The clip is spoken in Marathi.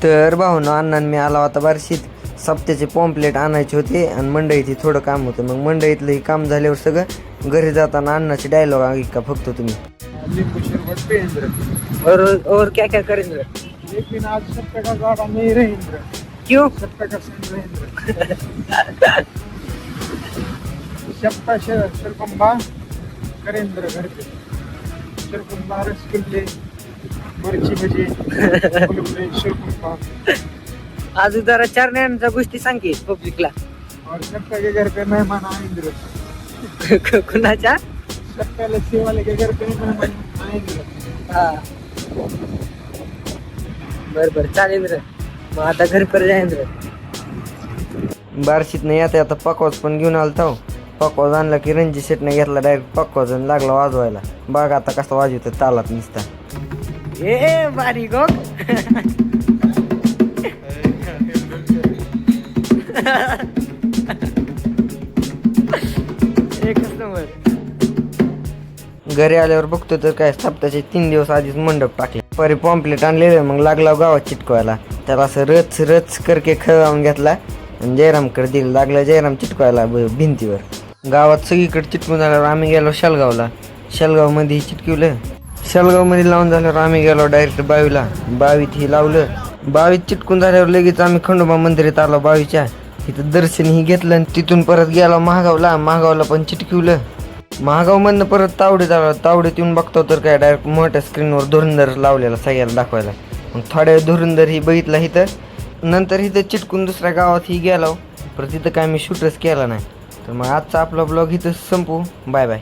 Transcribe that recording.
तर भाऊनं अण्णांनी मी आला होता बार्शीत. सप्त्याचे पॉम्पलेट आणायचे होते आणि मंडईत थोडं काम होतं. मग मंडईतलंही काम झाल्यावर सगळं घरी जाताना अण्णाचे डायलॉग ऐका फक्त तुम्ही. नींबू शरबत पेंद्र, और क्या क्या करेंगे? लेकिन आज सत्य का गाड़ा नहीं रहेंद्र, क्यों? सत्य का संग रहेंद्र. सप्ता सरकुंबा करेंद्र घर पे, सरकुंबा रसगुल्ले, मिरची भजी, गुलगुले, सरकुंबा. आज जरा चार ज्ञानाच्या गोष्टी सांग की पब्लिकला. और सप्ता के घर पे मेहमान आएंद्र. कुणाच्या? सप्ता लस्सी वाले के घर पे मेहमान आएंद्र. हा बर चालेल रे. मग आता घरी पर जाईन रे. बार्शीत नाही आता पकवाज पण घेऊन आलता. पकवाज आणला की रणजित शेटने घेतला डायरेक्ट पकवाज आणि लागला वाजवायला. बघ आता कसा वाजवतो तालात नुसता. ए बारीक हो. एकच नंबर. घरी आल्यावर बघतो तर काय सप्ताहाचे 3 दिवस आधीच मंडप टाकले. परी पॉम्पलेट आणलेलं. मग लागला गावात चिटकवायला. त्याला असं रच करके खळावून घेतला आणि जयरामकडे दिलं. लागलं जयराम चिटकवायला भिंतीवर. गावात सगळीकडे चिटकून झाल्यावर आम्ही गेलो शालगावला. शालगावमध्ये चिटकवलं. शालगावमध्ये लावून झाल्यावर आम्ही गेलो डायरेक्ट बावीला. बावीत ही लावलं. बावीत चिटकून झाल्यावर लगेच आम्ही खंडोबा मंदिरात आलो बावीच्या. तिथं दर्शन ही घेतलं आणि तिथून परत गेलो महागावला पण चिटकवलं. महागावमधनं परत तावडीत आलो. तावडीत येऊन बघतो तर काय डायरेक्ट मोठ्या स्क्रीनवर धुरंधर लावलेला सगळ्याला दाखवायला. मग थोड्या वेळ धुरंधर ही बघितला इथं. नंतर इथं चिटकून दुसऱ्या गावात ही गेलो. परत तिथं काय मी शूटच केला नाही. तर मग आजचा आपला ब्लॉग इथं संपू. Bye bye.